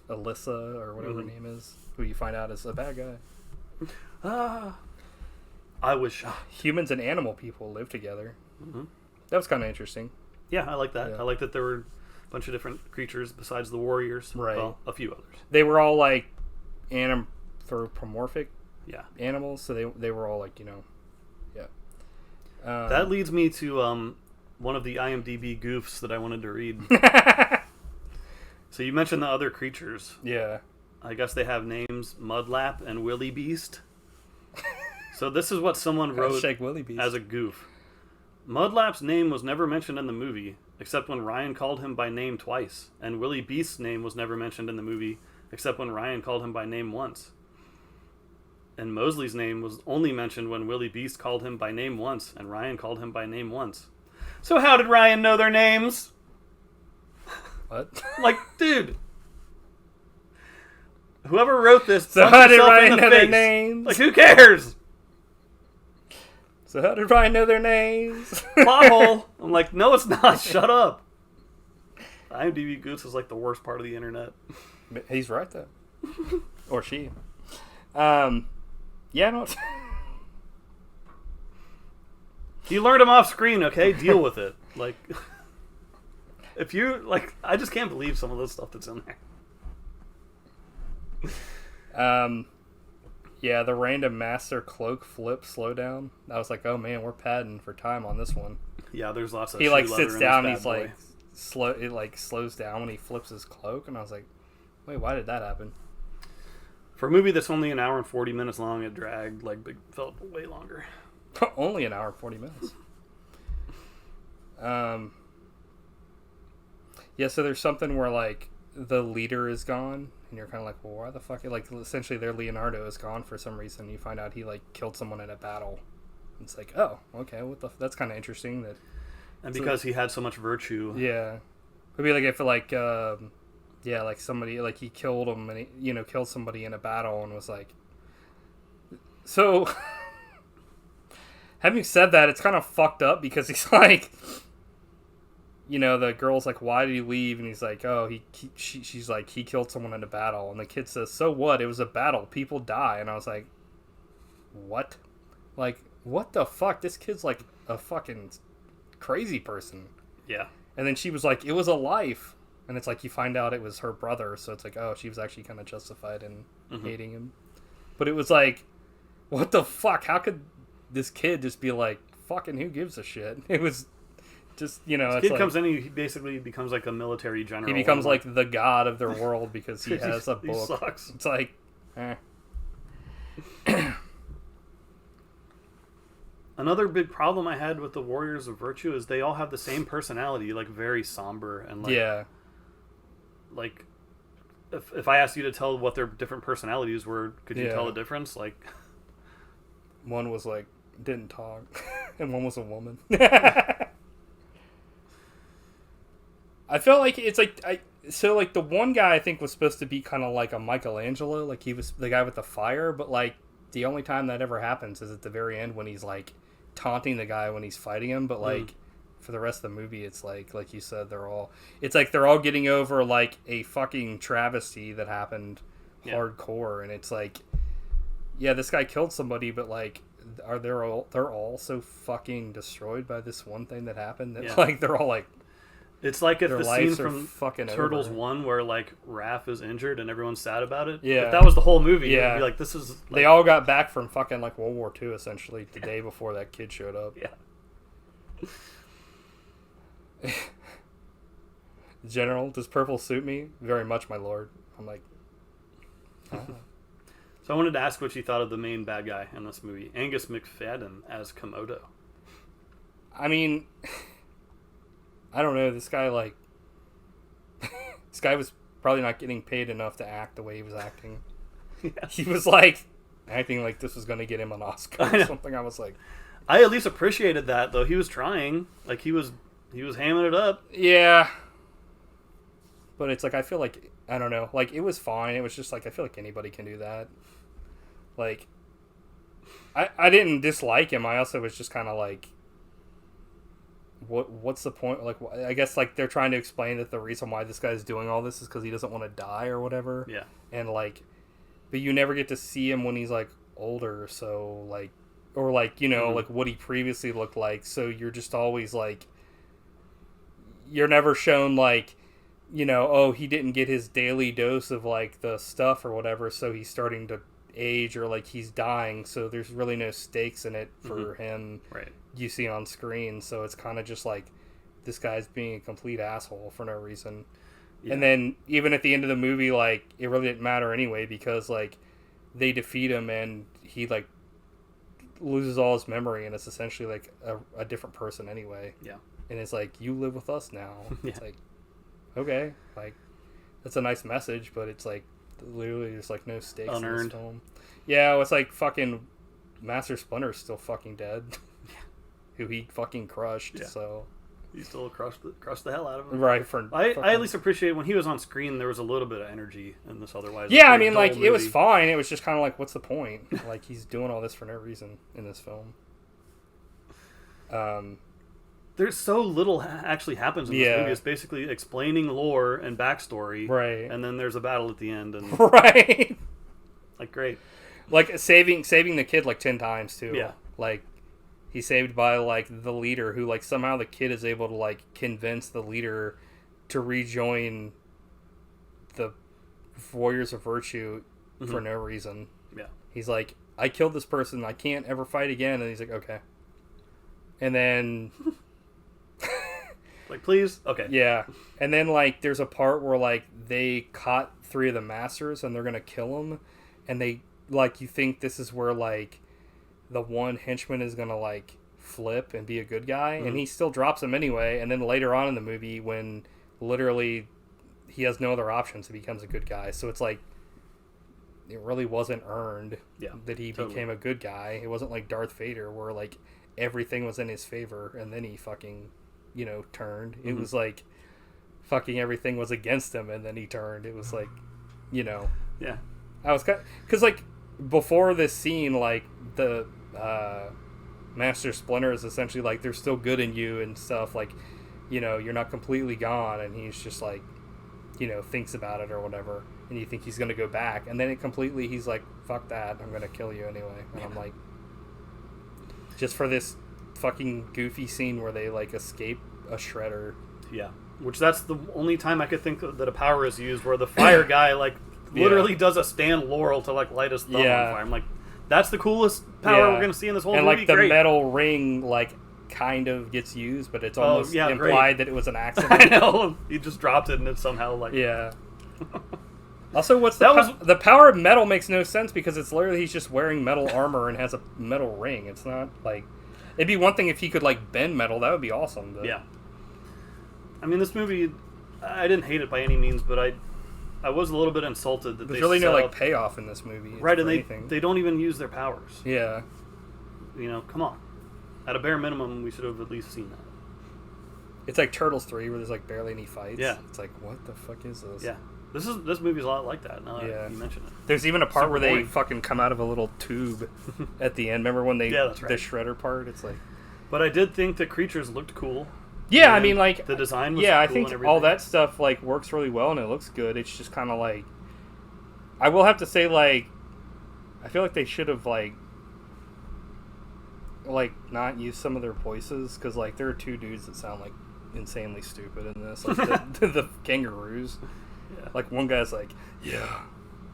Alyssa or whatever her name is, who you find out is a bad guy. I was shocked. Humans and animal people live together. Mm-hmm. That was kind of interesting. Yeah, I like that. Yeah. I like that there were a bunch of different creatures besides the warriors. Right. Well, a few others. They were all like anthropomorphic Yeah. animals, so they were all like, you know, that leads me to one of the IMDb goofs that I wanted to read. So you mentioned the other creatures. Yeah. I guess they have names: Mudlap and Willie Beast. So this is what someone wrote as a goof. Mudlap's name was never mentioned in the movie, except when Ryan called him by name twice, and Willie Beast's name was never mentioned in the movie, except when Ryan called him by name once. And Mosley's name was only mentioned when Willie Beast called him by name once, and Ryan called him by name once. So how did Ryan know their names? What? Like, dude. Whoever wrote this, so how did Ryan know their names? Like, who cares? So how did Ryan know their names? Plot hole. I'm like, no, it's not. Shut up. IMDb Goose is like the worst part of the internet. He's right though, or she. Yeah, no. You learned him off screen, okay? Deal with it. Like, if you like, I just can't believe some of the stuff that's in there. Yeah, the random master cloak flip slowdown. I was like, oh man, we're padding for time on this one. Yeah, there's lots of. He like shoe leather sits in down. this And he's bad boy. like slow. It like slows down when he flips his cloak, and I was like, wait, why did that happen? For a movie that's only an hour and 40 minutes long, it dragged felt way longer. Only an hour and 40 minutes. Yeah, so there's something where like the leader is gone, and you're kind of like, well, why the fuck? Like, essentially, their Leonardo is gone for some reason. You find out he like killed someone in a battle. It's like, oh, okay, that's kind of interesting. That, And because he had so much virtue. yeah, it'd be like if like, yeah, like somebody like he killed him and he, killed somebody in a battle and was like, so. Having said that, it's kind of fucked up because he's like, the girl's like, why did he leave? And he's like, oh, she's like, he killed someone in a battle. And the kid says, so what? It was a battle. People die. And I was like, what? Like, what the fuck? This kid's like a fucking crazy person. Yeah. And then she was like, it was a life. And it's like, you find out it was her brother. So it's like, oh, she was actually kind of justified in hating him. But it was like, what the fuck? How could this kid just be like, fucking who gives a shit? It was just, This kid comes in, he basically becomes like a military general. He becomes like the god of their world because he has a book. He sucks. It's like, eh. Another big problem I had with the Warriors of Virtue is they all have the same personality, like very somber and like, yeah. Like, if I asked you to tell what their different personalities were, could you tell the difference? Like, one was like, didn't talk, and one was a woman. I felt like it's like so the one guy I think was supposed to be kind of like a Michelangelo, like he was the guy with the fire, but like the only time that ever happens is at the very end when he's like taunting the guy when he's fighting him, but like for the rest of the movie it's like you said, they're all getting over like a fucking travesty that happened hardcore, and it's like, yeah, this guy killed somebody, but like, they're all so fucking destroyed by this one thing that happened that like they're all like, it's like if their the scene lives from fucking Turtles over. 1 where like Raph is injured and everyone's sad about it. Yeah. If that was the whole movie, Yeah. it'd be like, this is like, They all got back from fucking like World War II essentially the day before that kid showed up. Yeah. General, does purple suit me? Very much, my lord. I'm like, So I wanted to ask what you thought of the main bad guy in this movie, Angus McFadden as Komodo. I mean, I don't know. This guy, like, this guy was probably not getting paid enough to act the way he was acting. Yeah. He was like acting like this was going to get him an Oscar or something. I was like, I at least appreciated that though. He was trying, like he was hamming it up. yeah. But it's like, I feel like, I don't know. Like, it was fine. It was just like, I feel like anybody can do that. Like, I didn't dislike him. I also was just kind of like, what's the point? Like, I guess like they're trying to explain that the reason why this guy's doing all this is because he doesn't want to die or whatever. Yeah. And like, but you never get to see him when he's like older. So like, or like, you know, like what he previously looked like. So you're just always like, you're never shown like, you know, oh, he didn't get his daily dose of like the stuff or whatever. So he's starting to age or like he's dying. So there's really no stakes in it for him. Right. You see on screen, so it's kind of just like this guy's being a complete asshole for no reason. Yeah. And then even at the end of the movie, like it really didn't matter anyway because like they defeat him and he like loses all his memory and it's essentially like a different person anyway. Yeah. And it's like, you live with us now. Yeah. It's like, okay, like that's a nice message, but it's like literally there's like no stakes unearned in this film. Yeah, it's like fucking Master Splinter's still fucking dead. Who he fucking crushed, so... He still crushed the hell out of him. Right, I at least appreciate when he was on screen, there was a little bit of energy in this otherwise... Yeah, I mean, like, movie. It was fine. It was just kind of like, what's the point? Like, he's doing all this for no reason in this film. There's so little actually happens in this movie. It's basically explaining lore and backstory. Right. And then there's a battle at the end. And right. Like, great. Like, saving the kid, like, 10 times, too. Yeah. Like... He's saved by, like, the leader who, like, somehow the kid is able to, like, convince the leader to rejoin the Warriors of Virtue for no reason. Yeah. He's like, I killed this person. I can't ever fight again. And he's like, okay. And then... like, please? Okay. Yeah. And then, like, there's a part where, like, they caught 3 of the masters and they're going to kill them. And they, like, you think this is where, like... the one henchman is gonna like flip and be a good guy, and he still drops him anyway. And then later on in the movie, when literally he has no other options, he becomes a good guy. So it's like it really wasn't earned that he became a good guy. It wasn't like Darth Vader where like everything was in his favor and then he fucking, you know, turned. It was like fucking everything was against him and then he turned. It was like, you know, I was because like before this scene, like the Master Splinter is essentially like they're still good in you and stuff, like, you know, you're not completely gone, and he's just like, you know, thinks about it or whatever, and you think he's gonna go back, and then he's like, fuck that, I'm gonna kill you anyway. And I'm like, just for this fucking goofy scene where they like escape a shredder. Yeah, which that's the only time I could think that a power is used where the fire guy like literally does a Stan Laurel to like light his thumb on fire. I'm like, that's the coolest power we're going to see in this whole movie. And, like, the metal ring, like, kind of gets used, but it's almost implied that it was an accident. I know. He just dropped it and it somehow, like... Yeah. Also, what's the power of metal makes no sense because it's literally he's just wearing metal armor and has a metal ring. It's not, like... It'd be one thing if he could, like, bend metal. That would be awesome. But... Yeah. I mean, this movie, I didn't hate it by any means, but I was a little bit insulted that there's really no like payoff in this movie, right? And they don't even use their powers. Yeah, you know, come on. At a bare minimum, we should have at least seen that. It's like Turtles 3, where there's like barely any fights. Yeah, it's like, what the fuck is this? Yeah, this movie's a lot like that. Now that you mention it, there's even a part where they fucking come out of a little tube at the end. Remember when they that's right. The shredder part? It's like, but I did think the creatures looked cool. Yeah, I mean, like... The design was cool. Yeah, I think all that stuff, like, works really well and it looks good. It's just kind of like... I will have to say, like, I feel like they should have, like not used some of their voices, because, like, there are two dudes that sound, like, insanely stupid in this. Like, the kangaroos. Yeah. Like, one guy's like, yeah.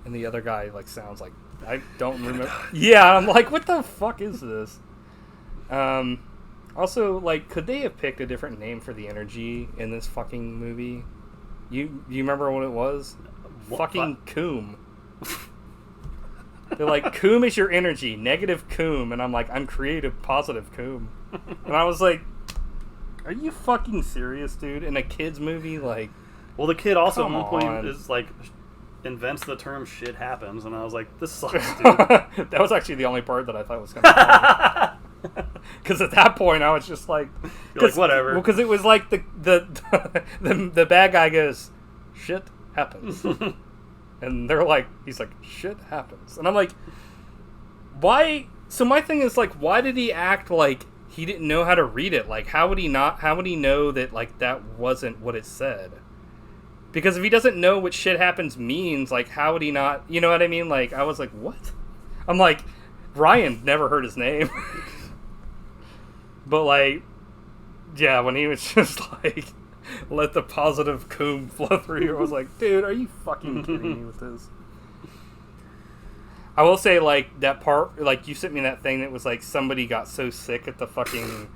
And the other guy, like, sounds like, I don't remember. Yeah, I'm like, what the fuck is this? Also, like, could they have picked a different name for the energy in this fucking movie? You remember what it was? Fucking Coom. They're like, Coom is your energy, negative Coom. And I'm like, I'm creative, positive Coom. And I was like, are you fucking serious, dude? In a kid's movie? Like, well, the kid also at come one point on. is like, invents the term shit happens. And I was like, this sucks, dude. That was actually the only part that I thought was going to be funny. Because at that point, I was just like... You're like, whatever. Well, because it was like the bad guy goes, shit happens. And they're like, he's like, shit happens. And I'm like, why? So my thing is, like, why did he act like he didn't know how to read it? Like, how would he know that, like, that wasn't what it said? Because if he doesn't know what shit happens means, like, how would he not, you know what I mean? Like, I was like, what? I'm like, Ryan never heard his name. But, like, yeah, when he was just like, let the positive Coom flow through you, I was like, dude, are you fucking kidding me with this? I will say, like, that part, like, you sent me that thing that was like, somebody got so sick at the fucking...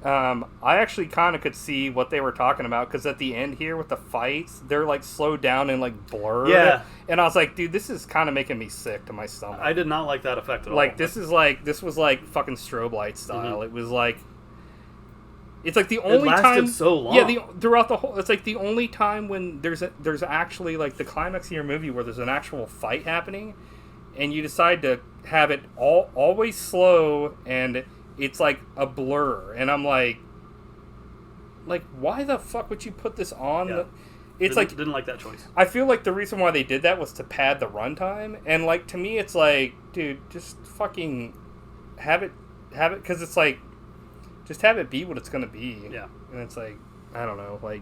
I actually kind of could see what they were talking about, because at the end here with the fights, they're, like, slowed down and, like, blurred. Yeah. And I was like, dude, this is kind of making me sick to my stomach. I did not like that effect at all. Like, this was like fucking strobe light style. It was like... It's like the only lasted time... so long. Yeah, throughout the whole... It's like the only time when there's actually, like, the climax of your movie where there's an actual fight happening, and you decide to have it always slow, and it's like a blur. And I'm like, why the fuck would you put this on? Yeah. It's didn't like that choice. I feel like the reason why they did that was to pad the runtime, and, like, to me, it's like, dude, just fucking have it, because it's like, just have it be what it's gonna be. Yeah. And it's like, I don't know, like,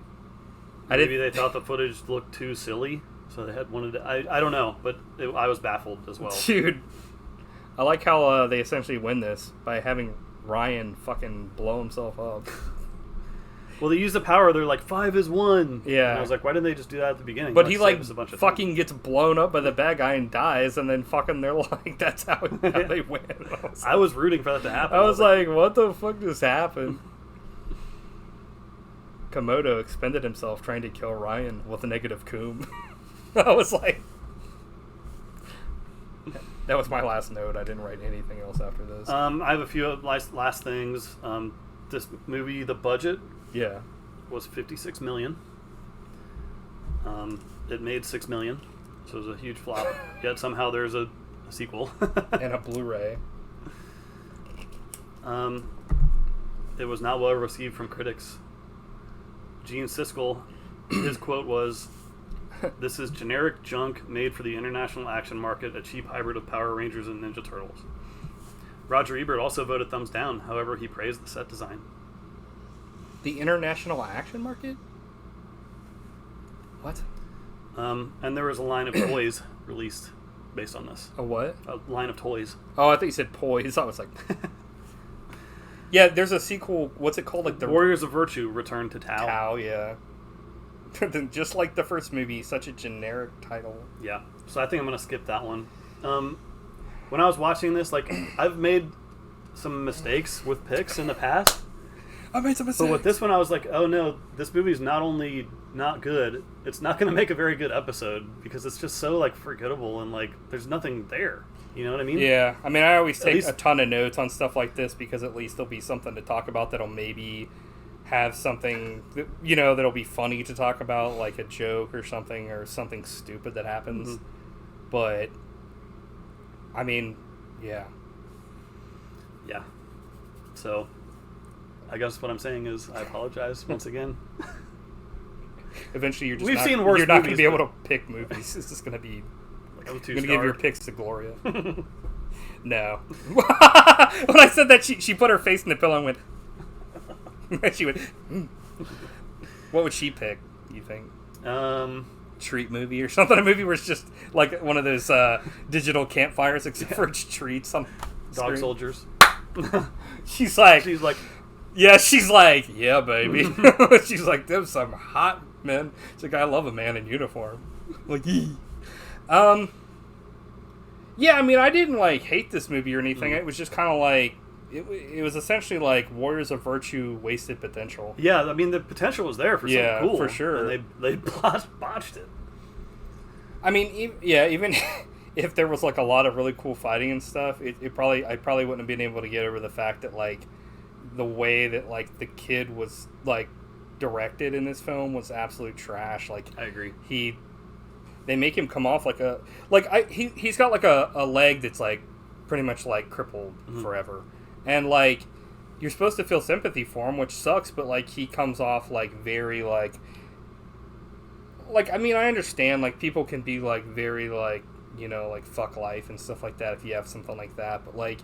Maybe they thought the footage looked too silly, so they wanted to, I don't know, but I was baffled as well. Dude, I like how they essentially win this by having Ryan fucking blow himself up. Well, they use the power. They're like, 5 is 1. Yeah. And I was like, why didn't they just do that at the beginning? But he, like, save us a bunch of fucking time. gets blown up by the bad guy and dies, and then fucking they're like, that's how they win. I was rooting for that to happen. I was like, what the fuck just happened? Komodo expended himself trying to kill Ryan with a negative Coom. I was like... That was my last note. I didn't write anything else after this. I have a few last things. This movie, the budget Yeah. was $56 million. It made $6 million, so it was a huge flop. Yet somehow there's a sequel. And a Blu-ray. It was not well received from critics. Gene Siskel, his quote was, "This is generic junk made for the international action market, a cheap hybrid of Power Rangers and Ninja Turtles." Roger Ebert also voted thumbs down. However, he praised the set design. The international action market? What? And there was a line of toys released based on this. A what? A line of toys. Oh, I thought you said poise. I was like... Yeah, there's a sequel. What's it called? Like the Warriors of Virtue Return to Tao. Tao, yeah. Just like the first movie, such a generic title. Yeah. So I think I'm going to skip that one. When I was watching this, like, I've made some mistakes with picks in the past. I made some mistakes. But with this one, I was like, oh no, this movie's not only not good, it's not going to make a very good episode because it's just so, like, forgettable and, like, there's nothing there. You know what I mean? Yeah. I mean, I always take least- a ton of notes on stuff like this because at least there'll be something to talk about that'll maybe have something, you know, that'll be funny to talk about, like a joke or something stupid that happens. Mm-hmm. But, I mean, yeah. Yeah. So, I guess what I'm saying is I apologize once again. Eventually, We've seen worse you're not going to movies, be able but- to pick movies. It's just going to be... I'm too You're going to give your scarred. picks to Gloria. No. When I said that, she put her face in the pillow and went... she went... "Hmm." What would she pick, you think? treat movie or something. A movie where it's just like one of those digital campfires, except for it's treats on Dog screen. soldiers. She's like, yeah, baby. She's like, there's some hot men. She's like, I love a man in uniform. Like, yee. Yeah, I mean, I didn't like hate this movie or anything. It was just kind of like it was essentially like Warriors of Virtue wasted potential. Yeah, I mean the potential was there for something cool, for sure. And they botched it. I mean, even if there was like a lot of really cool fighting and stuff, I probably wouldn't have been able to get over the fact that like the way that like the kid was like directed in this film was absolute trash. Like, I agree. They make him come off he's got like a leg that's like pretty much like crippled forever, and like you're supposed to feel sympathy for him, which sucks, but like he comes off like very like I mean, I understand like people can be like very like, you know, like fuck life and stuff like that if you have something like that, but like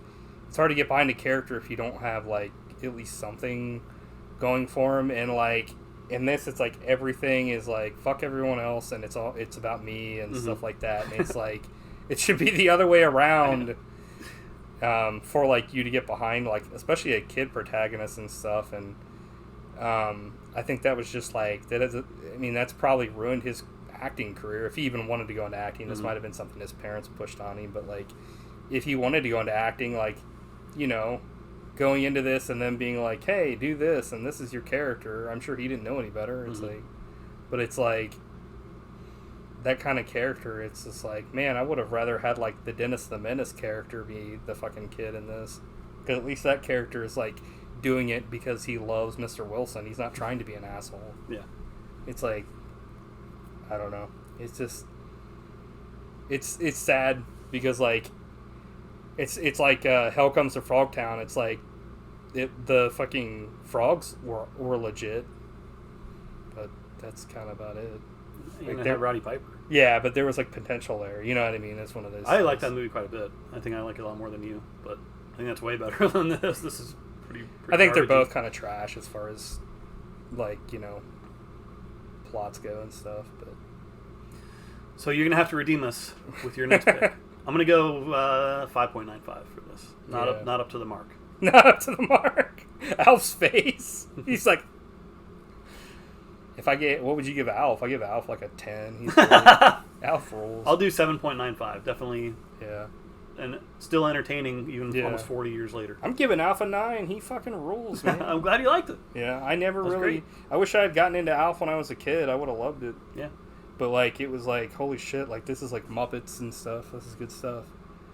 it's hard to get behind a character if you don't have like at least something going for him. And like in this, it's like everything is like fuck everyone else and it's about me and stuff like that, and it's like it should be the other way around. For like you to get behind like especially a kid protagonist and stuff, and I think that was just like that's probably ruined his acting career if he even wanted to go into acting. This might have been something his parents pushed on him, but like if he wanted to go into acting, like, you know, going into this and then being like, hey, do this and this is your character, I'm sure he didn't know any better. It's like, but it's like that kind of character, it's just like, man, I would have rather had like the Dennis the Menace character be the fucking kid in this, because at least that character is like doing it because he loves Mr. Wilson. He's not trying to be an asshole. Yeah, it's like, I don't know, it's just it's sad because like it's like Hell Comes to Frogtown. It's like the fucking frogs were legit, but that's kind of about it. And Like it had Roddy Piper. Yeah, but there was like potential there. You know what I mean? It's one of those. I like that movie quite a bit. I think I like it a lot more than you, but I think that's way better than this. This is pretty I think they're garbagey. both kind of trash as far as like, you know, plots go and stuff. But so you're gonna have to redeem us with your next pick. I'm gonna go 5.95 for this. Not up to the mark. Not up to the mark. Alf's face. He's like, what would you give Alf? I give Alf like a 10. He's really, Alf rules. I'll do 7.95. Definitely. Yeah. And still entertaining even almost 40 years later. I'm giving Alf a 9. He fucking rules, man. I'm glad you liked it. Yeah, I never That's really... great. I wish I had gotten into Alf when I was a kid. I would have loved it. Yeah. But like, it was like, holy shit, like this is like Muppets and stuff. This is good stuff.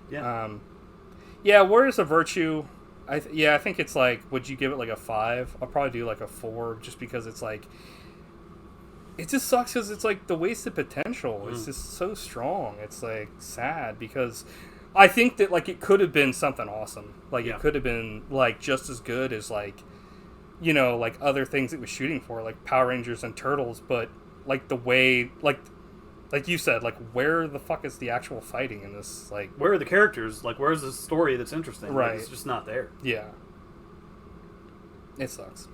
Yeah. Yeah, Warriors of Virtue... I think it's like, would you give it like a 5? I'll probably do like a 4 just because it's like... It just sucks because it's like the wasted potential. It's just so strong. It's like sad because I think that like it could have been something awesome. Like it could have been like just as good as like, you know, like other things it was shooting for, like Power Rangers and Turtles. But like the way, like you said, like where the fuck is the actual fighting in this? Like where are the characters? Like where's the story that's interesting? Right. Like, it's just not there. Yeah. It sucks.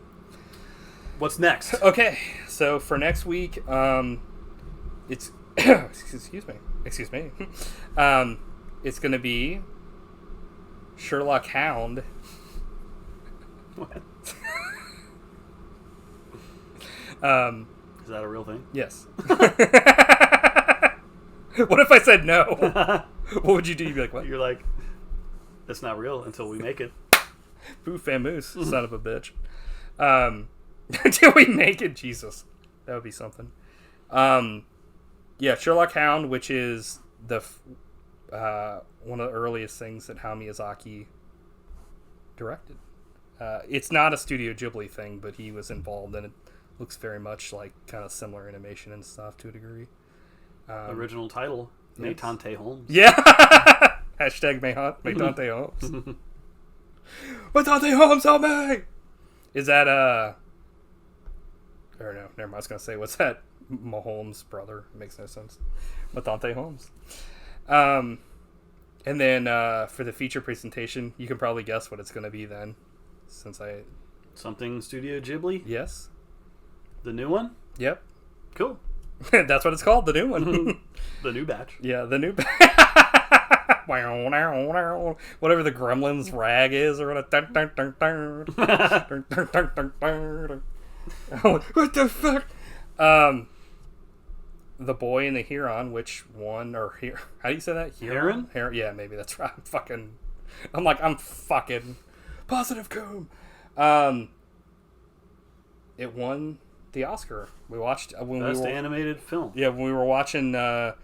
What's next? Okay, so for next week, it's excuse me. It's gonna be Sherlock Hound. What? Is that a real thing? Yes. What if I said no? What would you do? You'd be like, what? You're like, that's not real until we make it. Boo Famoose, son of a bitch. Until we make it, Jesus, that would be something. Yeah, Sherlock Hound, which is the one of the earliest things that Hayao Miyazaki directed. It's not a Studio Ghibli thing, but he was involved, and it looks very much like kind of similar animation and stuff to a degree. Original title, yes. Maytante Holmes. Yeah. Hashtag Maytante Holmes. Maytante Holmes, help me! Is that or no, never mind. I was gonna say, what's that? Mahomes' brother. It makes no sense. Matante Holmes. And then for the feature presentation, you can probably guess what it's gonna be then, since Something Studio Ghibli? Yes. The new one? Yep. Cool. That's what it's called, the new one. The new batch. Yeah, the new batch. Whatever the Gremlins rag is, or what the fuck? The Boy and the Heron, which one, or here? How do you say that? Heron? Yeah, maybe that's right. I'm fucking positive coom. It won the Oscar. We watched when Best we were animated film. Yeah, when we were watching the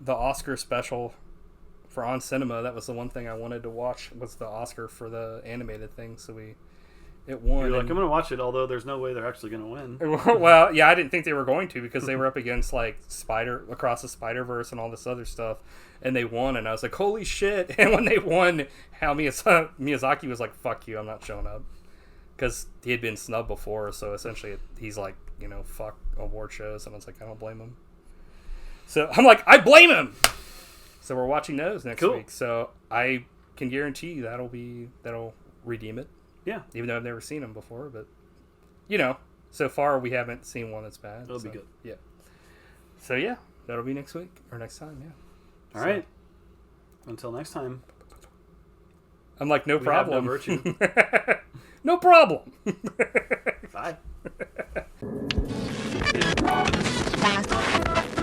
Oscar special for On Cinema. That was the one thing I wanted to watch, was the Oscar for the animated thing. So it won. You're like, I'm gonna watch it, although there's no way they're actually gonna win. Well, yeah, I didn't think they were going to, because they were up against like Across the Spider-Verse and all this other stuff, and they won, and I was like, holy shit! And when they won, Miyazaki was like, fuck you, I'm not showing up, because he had been snubbed before. So essentially, he's like, fuck award shows, and I was like, I don't blame him. So I'm like, I blame him. So we're watching those next week. So I can guarantee you that'll redeem it. Yeah. Even though I've never seen them before, but so far we haven't seen one that's bad. It'll be good. Yeah. So yeah, that'll be next week or next time. Yeah. All right. Until next time. I'm like, no problem. Have no virtue. No problem. Bye.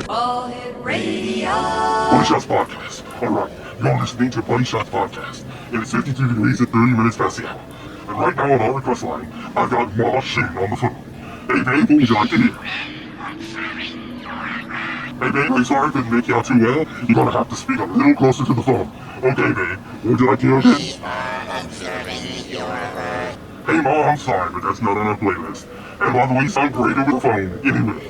All Hit Radio. BuddyShotzPodcast. Alright, you're listening to BuddyShotzPodcast. It is 52 degrees at 30 minutes past the hour. And right now on our request line, I've got Ma Shane on the phone. Hey babe, what would you like to hear? Hey babe, I'm sorry I couldn't make you out too well. You're gonna have to speak a little closer to the phone. Okay babe, what would you like to hear again? Hey Ma, I'm sorry, but that's not on our playlist. And by the way, you sound great over the phone. Anyway,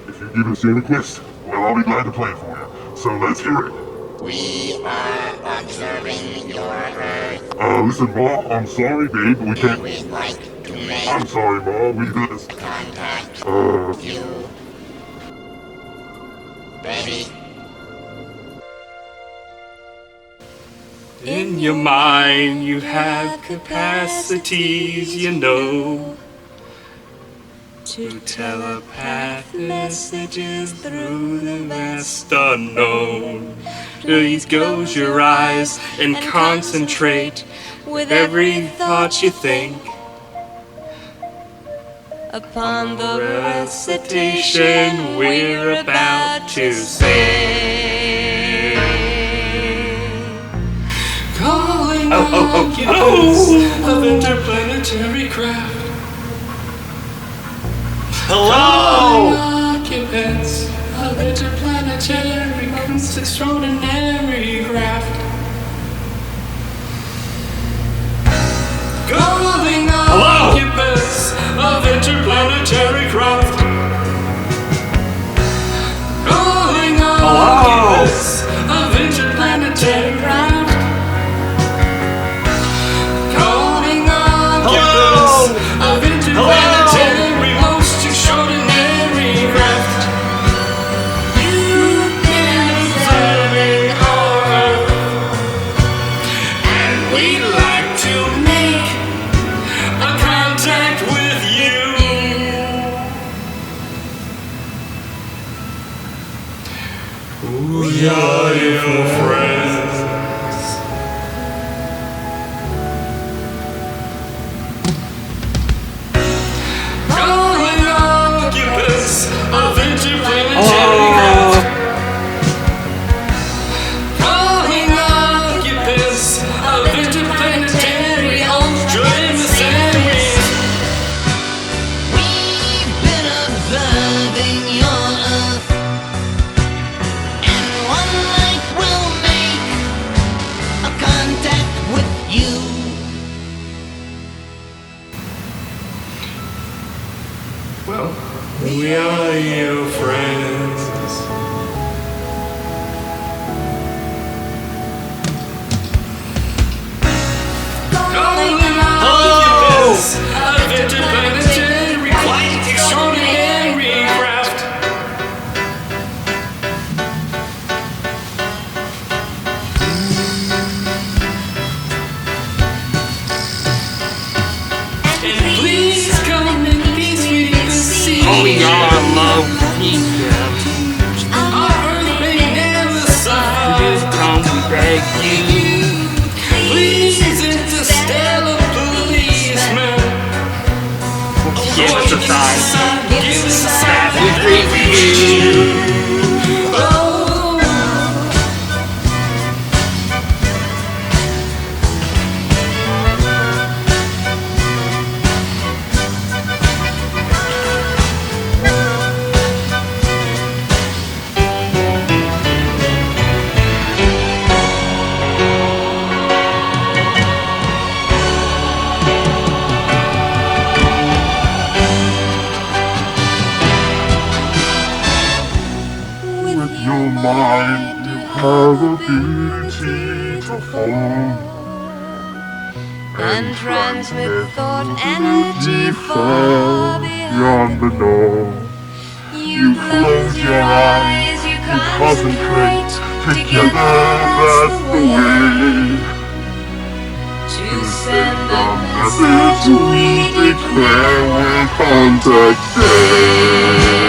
if you give us your request, well, I'll be glad to play it for you. So let's hear it. We are observing your Earth. Listen, Ma, I'm sorry, babe, we can't... We'd like to make I'm sorry, Ma, we just... contact you. Baby, In your mind, you have capacities, to telepath messages through the vast unknown. Please close your eyes and concentrate with every thought you think upon the recitation we're about to sing. Calling occupants of interplanetary craft. Hello! Occupants of interplanetary extraordinary craft. Calling occupants of interplanetary craft. Calling occupants of interplanetary craft. Calling occupants of interplanetary most extraordinary craft. You've been observing our Earth, and we'd like to make a contact with you. We are your friends. Calling occupants of interplanetary craft. Calling occupants of interplanetary ultra-emissaries. We've been observing your Earth, and one night we'll make a contact with you. Well, we are your friends. Calling occupants of interplanetary quite extraordinary craft. And please come in peace, we need to see. we are love people. your mind, you have ability to hold and transmit thought energy far beyond the norm. You close your eyes, you concentrate. Together, that's the way To send a a message we declare with contact day.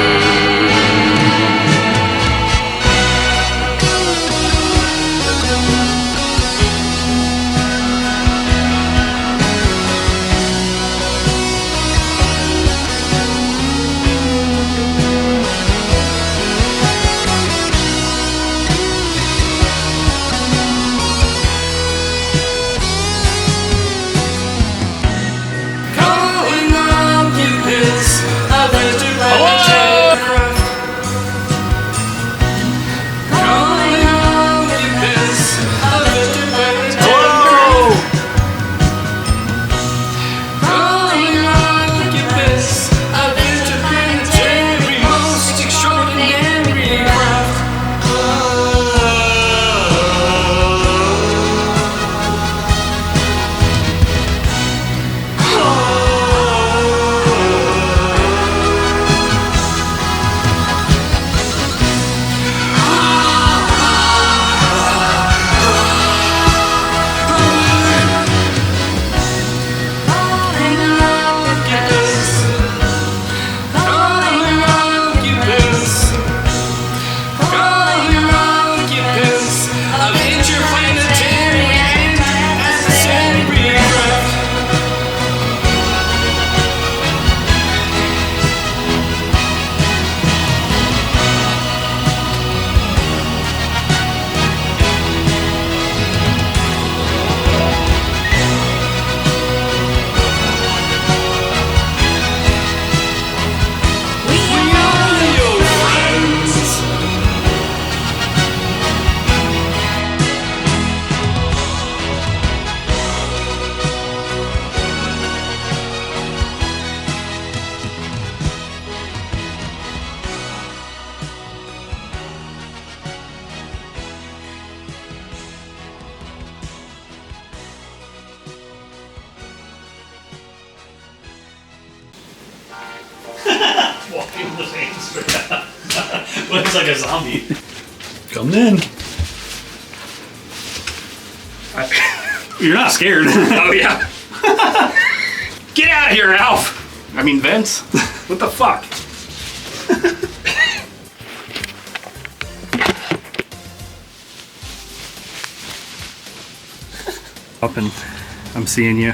Walking the veins. Looks like a zombie. Coming in. You're not scared. Oh, yeah. Get out of here, Alf! I mean, Vince. What the fuck? Up and I'm seeing you.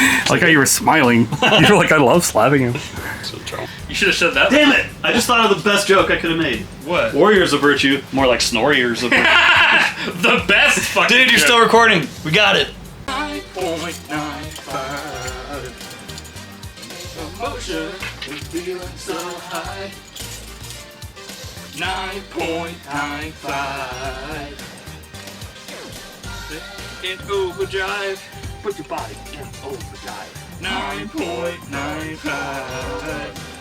I like how you were smiling. You were like, I love slapping him. You should have said that. Damn it! I just thought of the best joke I could have made. What? Warriors of Virtue. More like Snorriers of Virtue. The best fucking Dude, you're joke. still recording. We got it. 9.95. Emotion is feeling so high. 9.95. In overdrive. Put your body in overdrive. 9.95.